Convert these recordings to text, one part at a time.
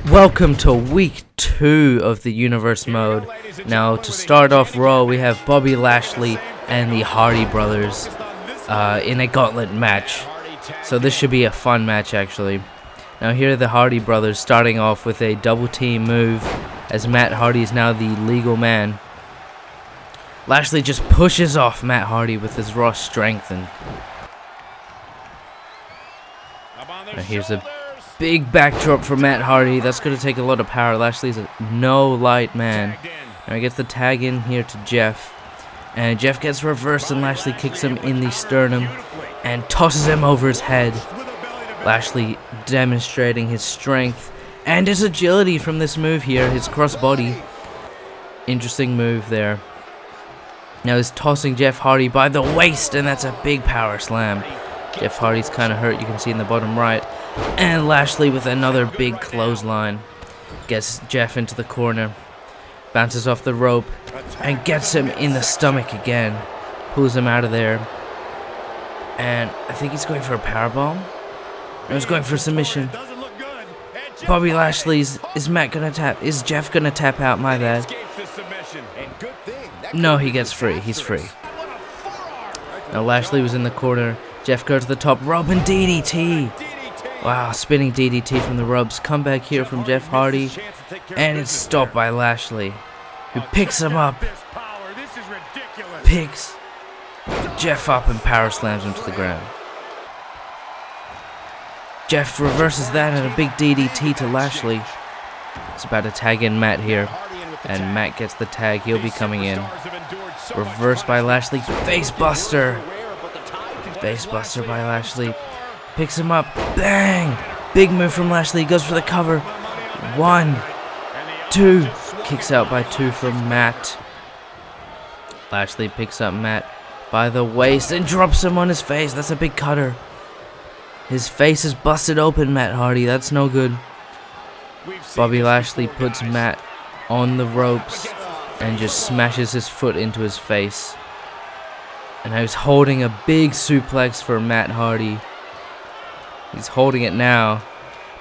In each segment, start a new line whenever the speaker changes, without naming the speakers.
Welcome to week 2 of the Universe mode. Now, to start off Raw, we have Bobby Lashley and the Hardy brothers in a gauntlet match. So this should be a fun match, actually. Now, here are the Hardy brothers starting off with a double team move, as Matt Hardy is now the legal man. Lashley just pushes off Matt Hardy with his raw strength, and now here's a big backdrop for Matt Hardy. That's going to take a lot of power. Lashley's a no light man. Now he gets the tag in here to Jeff, and Jeff gets reversed, and Lashley kicks him in the sternum and tosses him over his head. Lashley demonstrating his strength and his agility from this move here, his crossbody. Interesting move there. Now he's tossing Jeff Hardy by the waist, and that's a big power slam. Jeff Hardy's kind of hurt, you can see in the bottom right. And Lashley with another big clothesline. Gets Jeff into the corner. Bounces off the rope and gets him in the stomach again. Pulls him out of there. And I think he's going for a powerbomb. No, he's going for a submission. Bobby Lashley's, is Jeff gonna tap out? My bad. No, he gets free. He's free. Now Lashley was in the corner. Jeff goes to the top rope and DDT. Wow, spinning DDT from the ropes. Comeback here from Jeff Hardy. And it's stopped by Lashley, who picks him up. Picks Jeff up and power slams him to the ground. Jeff reverses that and a big DDT to Lashley. He's about to tag in Matt here. And Matt gets the tag. He'll be coming in. Reversed by Lashley. Facebuster. Facebuster by Lashley. Picks him up. Bang! Big move from Lashley. Goes for the cover. 1, 2. Kicks out by 2 from Matt. Lashley picks up Matt by the waist and drops him on his face. That's a big cutter. His face is busted open, Matt Hardy. That's no good. Bobby Lashley puts Matt on the ropes and just smashes his foot into his face. And I was holding a big suplex for Matt Hardy. He's holding it now.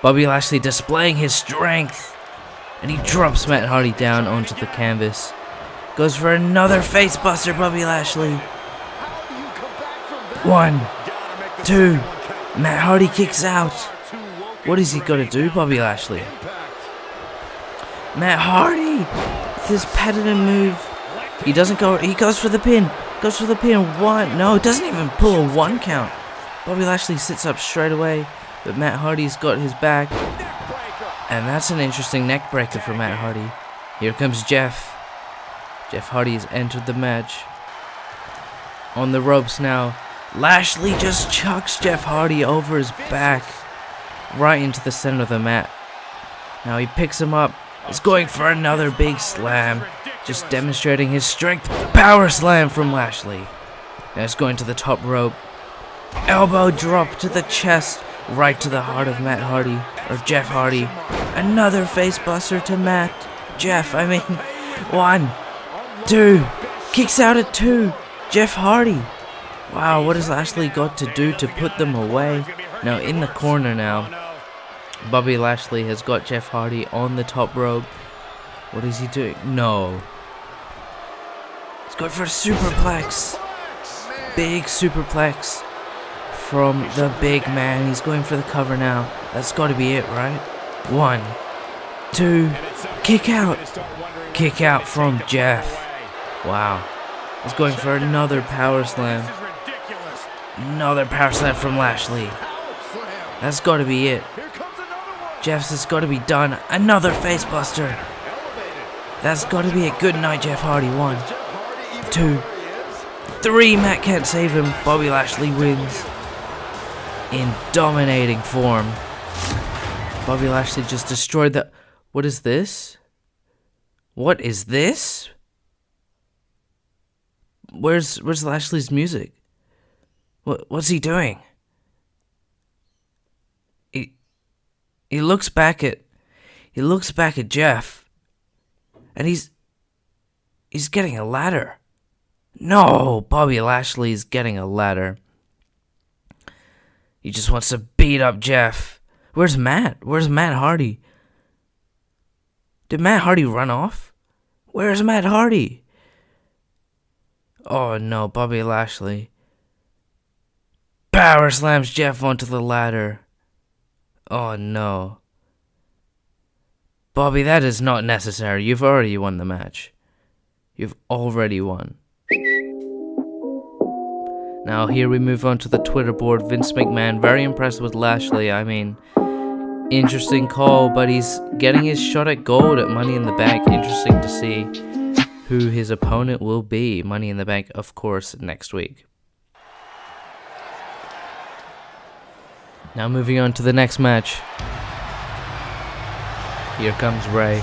Bobby Lashley displaying his strength. And he drops Matt Hardy down onto the canvas. Goes for another facebuster, Bobby Lashley. 1, 2. Matt Hardy kicks out. What is he going to do, Bobby Lashley? Matt Hardy! This patented move. He doesn't go. He goes for the pin. Goes for the pin. 1. No, doesn't even pull a 1 count. Bobby Lashley sits up straight away, but Matt Hardy's got his back. And that's an interesting neck breaker for Matt Hardy. Here comes Jeff. Jeff Hardy has entered the match. On the ropes now. Lashley just chucks Jeff Hardy over his back. Right into the center of the mat. Now he picks him up. He's going for another big slam. Just demonstrating his strength. Power slam from Lashley. Now he's going to the top rope. Elbow drop to the chest. Right to the heart of Matt Hardy. Or Jeff Hardy. Another facebuster to Matt. Jeff, 1, 2. Kicks out at 2. Jeff Hardy. Wow, what has Lashley got to do to put them away? Now in the corner now. Bobby Lashley has got Jeff Hardy on the top rope. What is he doing? No. He's going for a superplex. Big superplex from the big man. He's going for the cover now. That's got to be it, right? 1, 2. Kick out. Kick out from Jeff. Wow. He's going for another power slam. Another power slam from Lashley. That's got to be it. Jeff's has got to be done. Another facebuster. That's got to be a good night, Jeff Hardy. 1, 2, 3. Matt can't save him. Bobby Lashley wins in dominating form. Bobby Lashley just destroyed the... What is this? What is this? Where's Lashley's music? What's he doing? He looks back at Jeff, and he's getting a ladder. No, Bobby Lashley's getting a ladder. He just wants to beat up Jeff. Where's Matt? Where's Matt Hardy? Did Matt Hardy run off? Where's Matt Hardy? Oh no, Bobby Lashley power slams Jeff onto the ladder. Oh no. Bobby, that is not necessary. You've already won the match. You've already won. Now here we move on to the Twitter board. Vince McMahon, very impressed with Lashley. I mean, interesting call, but he's getting his shot at gold at Money in the Bank. Interesting to see who his opponent will be. Money in the Bank, of course, next week. Now moving on to the next match. Here comes Ray.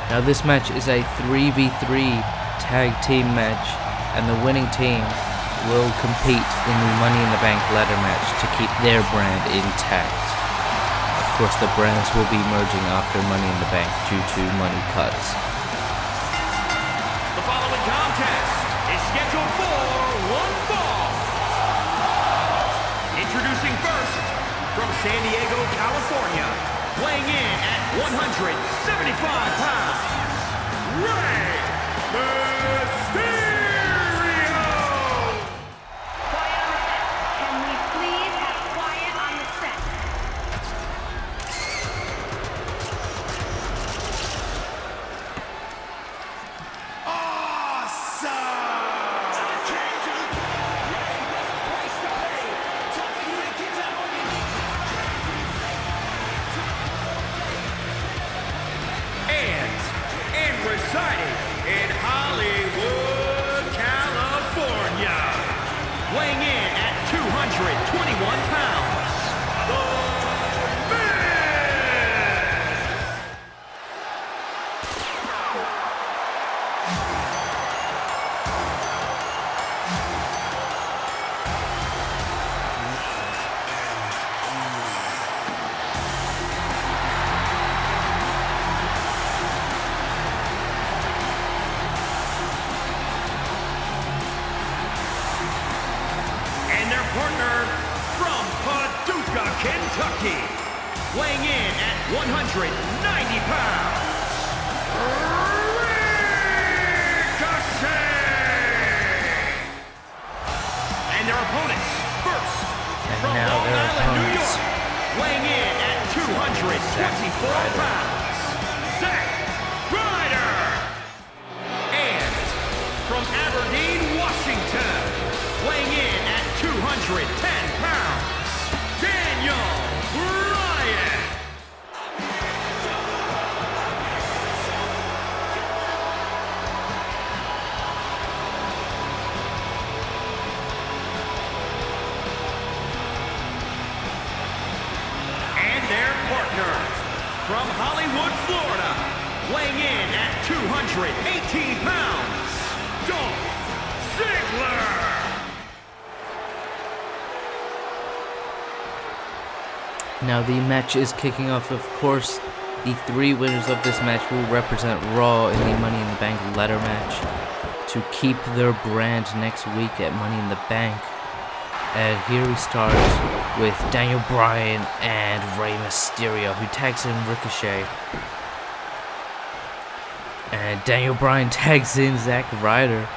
Now this match is a 3v3 tag team match, and the winning team will compete in the Money in the Bank ladder match to keep their brand intact. Of course, the brands will be merging after Money in the Bank due to money cuts.
The following contest is scheduled for one fall. Introducing first, from San Diego, California, weighing in at 175 pounds, Rey Mysterio!
Quiet on the set. Can we please have quiet on the set?
Residing in Hollywood, California, weighing in at 221 pounds, The Miz! Partner from Paducah, Kentucky, weighing in at 190 pounds, Ricochet! And their opponents, first, from Long Island, New York, weighing in at 224 pounds, Zack Ryder! And from Aberdeen, Washington, weighing in at 210 pounds, Daniel Bryan! And their partner, from Hollywood, Florida, weighing in at 218 pounds, Dolph Ziggler!
Now the match is kicking off. Of course, the three winners of this match will represent Raw in the Money in the Bank ladder match to keep their brand next week at Money in the Bank. And here we start with Daniel Bryan and Rey Mysterio, who tags in Ricochet. And Daniel Bryan tags in Zack Ryder.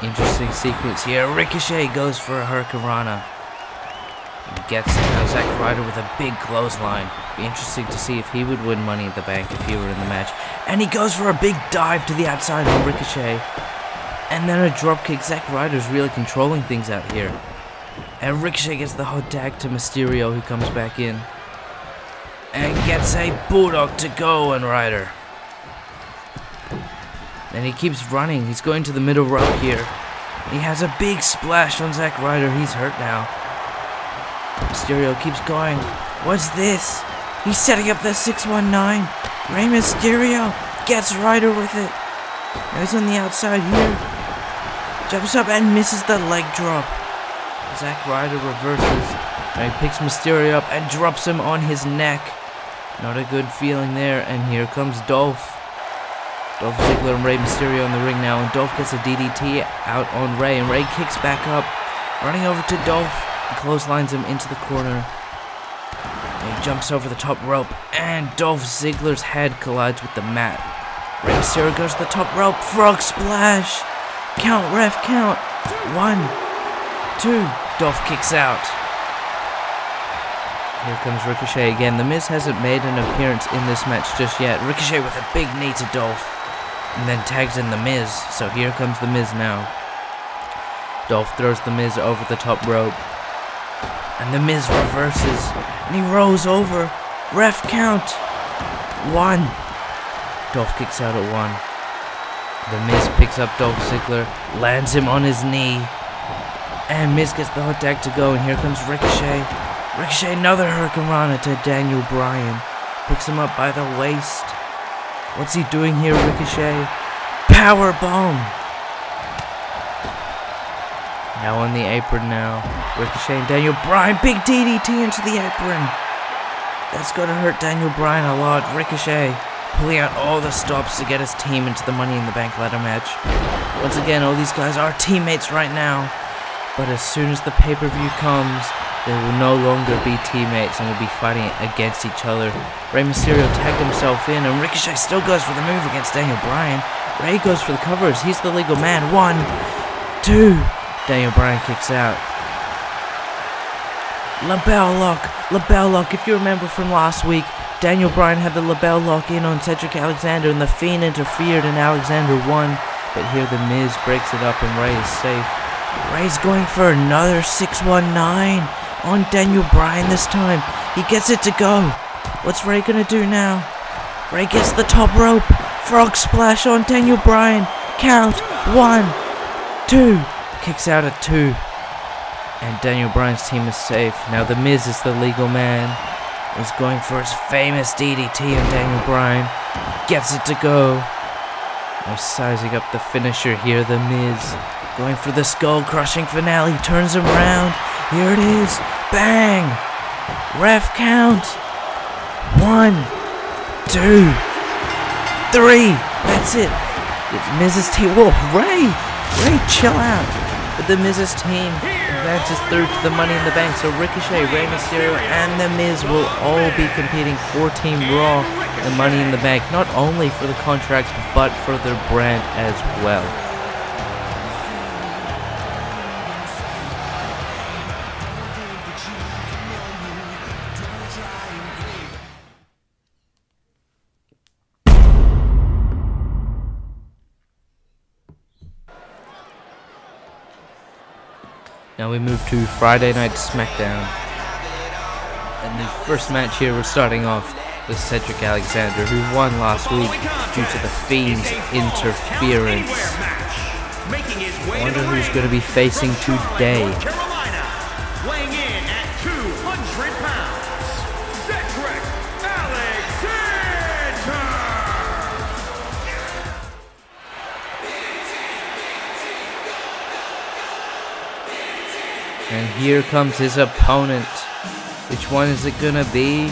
Interesting sequence here. Ricochet goes for a Hurricanrana. Gets Zack Ryder with a big clothesline. Be interesting to see if he would win Money in the Bank if he were in the match. And he goes for a big dive to the outside on Ricochet. And then a dropkick. Zack Ryder's really controlling things out here. And Ricochet gets the hot tag to Mysterio, who comes back in. And gets a Bulldog to go on Ryder. And he keeps running. He's going to the middle rope here. He has a big splash on Zack Ryder. He's hurt now. Mysterio keeps going. What's this? He's setting up the 619. Rey Mysterio gets Ryder with it. Now he's on the outside here. Jumps up and misses the leg drop. Zack Ryder reverses. And he picks Mysterio up and drops him on his neck. Not a good feeling there. And here comes Dolph. Dolph Ziggler and Rey Mysterio in the ring now. And Dolph gets a DDT out on Rey. And Rey kicks back up. Running over to Dolph. He clotheslines him into the corner. He jumps over the top rope, and Dolph Ziggler's head collides with the mat. Rey Mysterio goes to the top rope, frog splash. Count, ref, count. 1, 2. Dolph kicks out. Here comes Ricochet again. The Miz hasn't made an appearance in this match just yet. Ricochet with a big knee to Dolph, and then tags in the Miz. So here comes the Miz now. Dolph throws the Miz over the top rope, and the Miz reverses, and he rolls over. Ref count. 1. Dolph kicks out at 1. The Miz picks up Dolph Ziggler, lands him on his knee, and Miz gets the hot tag to go, and here comes Ricochet. Ricochet, another Hurricane Rana to Daniel Bryan. Picks him up by the waist. What's he doing here, Ricochet? Power bomb. Now on the apron now. Ricochet and Daniel Bryan. Big DDT into the apron. That's going to hurt Daniel Bryan a lot. Ricochet pulling out all the stops to get his team into the Money in the Bank ladder match. Once again, all these guys are teammates right now. But as soon as the pay-per-view comes, they will no longer be teammates and will be fighting against each other. Rey Mysterio tagged himself in, and Ricochet still goes for the move against Daniel Bryan. Rey goes for the covers. He's the legal man. 1, 2. Daniel Bryan kicks out. Label lock. Label lock. If you remember from last week, Daniel Bryan had the label lock in on Cedric Alexander, and the Fiend interfered and Alexander won. But here the Miz breaks it up and Rey is safe. Rey's going for another 619 on Daniel Bryan this time. He gets it to go. What's Rey gonna do now? Rey gets the top rope. Frog splash on Daniel Bryan. Count. 1, 2. Kicks out at 2. And Daniel Bryan's team is safe. Now the Miz is the legal man. He's going for his famous DDT on Daniel Bryan. Gets it to go. Now sizing up the finisher here, the Miz. Going for the skull-crushing finale. Turns him around. Here it is. Bang! Ref count. 1, 2, 3. That's it. The Miz's team. Whoa, Rey! Rey, chill out. But the Miz's team advances through to the Money in the Bank. So Ricochet, Rey Mysterio, and the Miz will all be competing for Team Raw and Money in the Bank. Not only for the contract, but for their brand as well. Now we move to Friday Night SmackDown. And the first match here, we're starting off with Cedric Alexander, who won last week due to the Fiend's interference. I wonder who's going to be facing today.
Weighing in at 200 pounds, Cedric Alexander!
And here comes his opponent. Which one is it gonna be?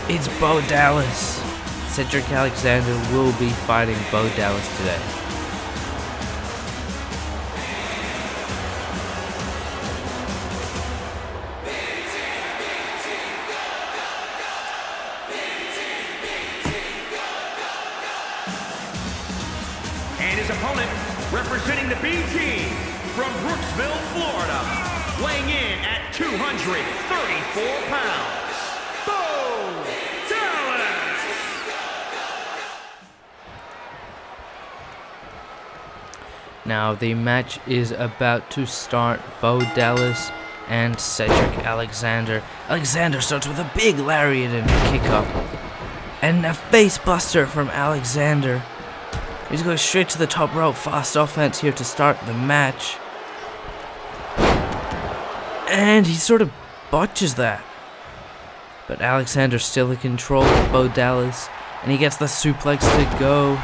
It's Bo Dallas. Cedric Alexander will be fighting Bo Dallas today.
And his opponent, representing the B team from Brooksville, Florida, weighing in at 234 pounds, Bo Dallas!
Now the match is about to start. Bo Dallas and Cedric Alexander. Alexander starts with a big lariat and kick up. And a face buster from Alexander. He's going straight to the top rope. Fast offense here to start the match. And he sort of botches that. But Alexander's still in control of Bo Dallas. And he gets the suplex to go.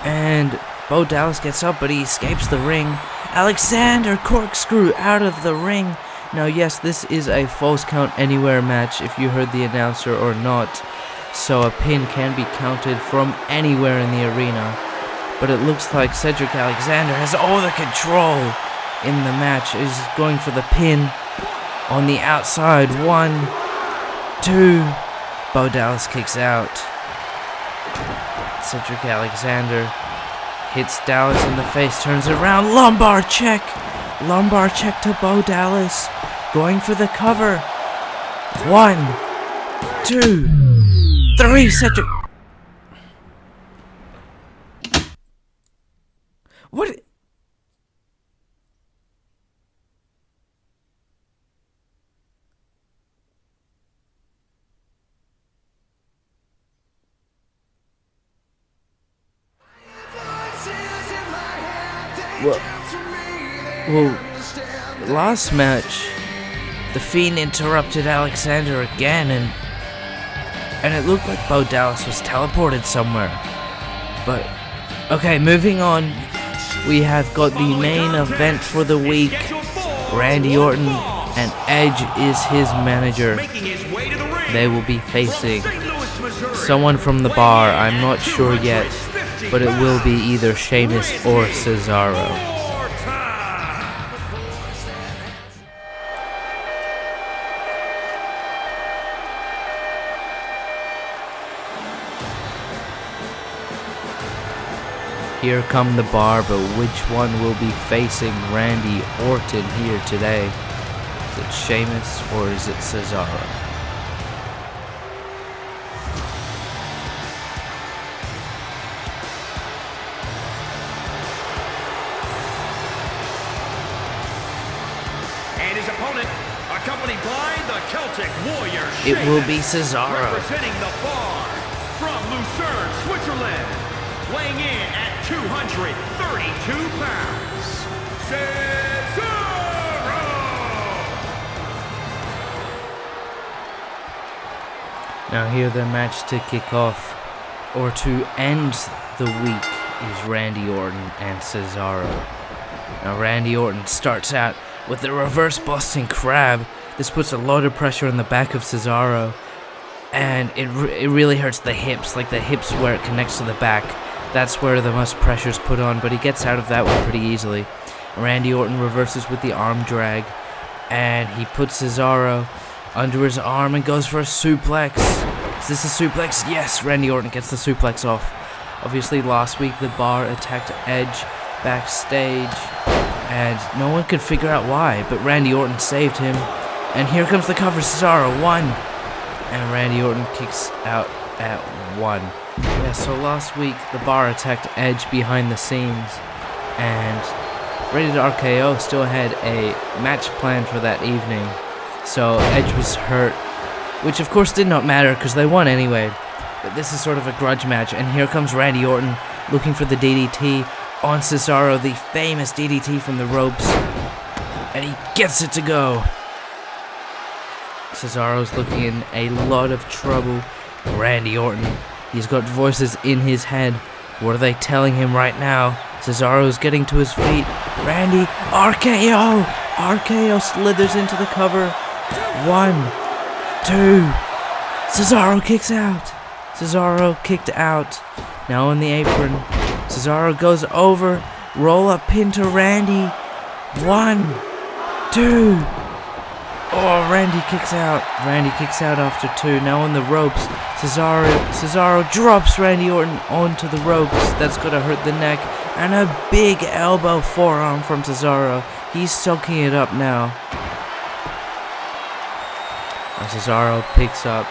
And Bo Dallas gets up, but he escapes the ring. Alexander corkscrew out of the ring. Now, yes, this is a false count anywhere match, if you heard the announcer or not. So a pin can be counted from anywhere in the arena. But it looks like Cedric Alexander has all the control in the match. Is going for the pin. On the outside, 1, 2. Bo Dallas kicks out. Cedric Alexander hits Dallas in the face, turns around, lumbar check. Lumbar check to Bo Dallas. Going for the cover. 1, 2, 3. Cedric. What? Well, last match, the Fiend interrupted Alexander again, and it looked like Bo Dallas was teleported somewhere. But, okay, moving on, we have got the main event for the week. Randy Orton and Edge is his manager. They will be facing someone from the bar, I'm not sure yet, but it will be either Sheamus or Cesaro. Here come the bar, but which one will be facing Randy Orton here today? Is it Sheamus or is it Cesaro?
And his opponent, accompanied by the Celtic Warrior Sheamus,
It will be Cesaro.
representing the bar from Lucerne, Switzerland, weighing in at 232 pounds, Cesaro!
Now here the match to kick off, or to end the week, is Randy Orton and Cesaro. Now Randy Orton starts out with the reverse Boston Crab. This puts a lot of pressure on the back of Cesaro, and it really hurts the hips, like the hips where it connects to the back. That's where the most pressure is put on, but he gets out of that one pretty easily. Randy Orton reverses with the arm drag, and he puts Cesaro under his arm and goes for a suplex. Is this a suplex? Yes, Randy Orton gets the suplex off. Obviously, last week the bar attacked Edge backstage, and no one could figure out why, but Randy Orton saved him. And here comes the cover, Cesaro, 1. And Randy Orton kicks out at 1. Yeah, so last week the bar attacked Edge behind the scenes, and Rated RKO still had a match planned for that evening. So Edge was hurt, which of course did not matter because they won anyway. But this is sort of a grudge match, and here comes Randy Orton looking for the DDT on Cesaro, the famous DDT from the ropes, and he gets it to go. Cesaro's looking in a lot of trouble. Randy Orton, he's got voices in his head. What are they telling him right now? Cesaro's getting to his feet. Randy, RKO! RKO slithers into the cover. 1, 2. Cesaro kicks out. Cesaro kicked out. Now on the apron. Cesaro goes over. Roll up pin to Randy. 1, 2. Oh, Randy kicks out. Randy kicks out after 2. Now on the ropes. Cesaro drops Randy Orton onto the ropes. That's gonna hurt the neck. And a big elbow forearm from Cesaro. He's soaking it up now. And Cesaro picks up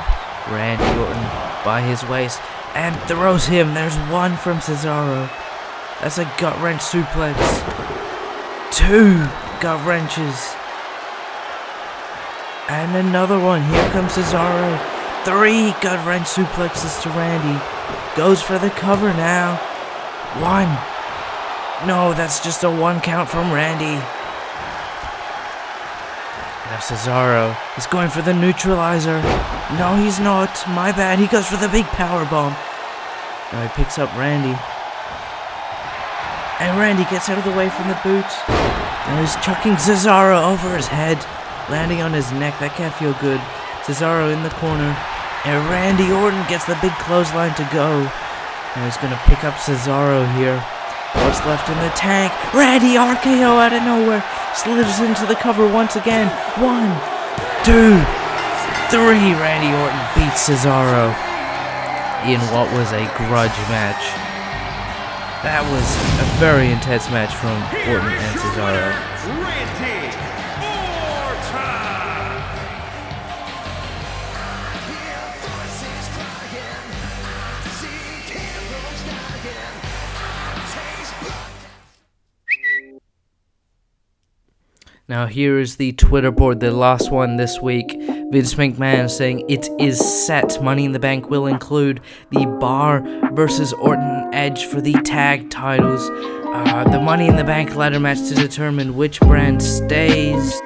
Randy Orton by his waist and throws him. There's 1 from Cesaro. That's a gut wrench suplex. 2 gut wrenches. And another one. Here comes Cesaro. 3 gut wrench suplexes to Randy. Goes for the cover now. 1. No, that's just a 1 count from Randy. Now Cesaro is going for the neutralizer. No, he's not. My bad. He goes for the big power bomb. Now he picks up Randy. And Randy gets out of the way from the boot. Now he's chucking Cesaro over his head, landing on his neck. That can't feel good. Cesaro in the corner. And Randy Orton gets the big clothesline to go. Now he's going to pick up Cesaro here. What's left in the tank? Randy RKO out of nowhere. Slithers into the cover once again. 1, 2, 3. Randy Orton beats Cesaro in what was a grudge match. That was a very intense match from Orton and Cesaro.
Randy Orton!
Now here is the Twitter board, the last one this week. Vince McMahon saying it is set. Money in the Bank will include the Bar versus Orton Edge for the tag titles. The Money in the Bank ladder match to determine which brand stays.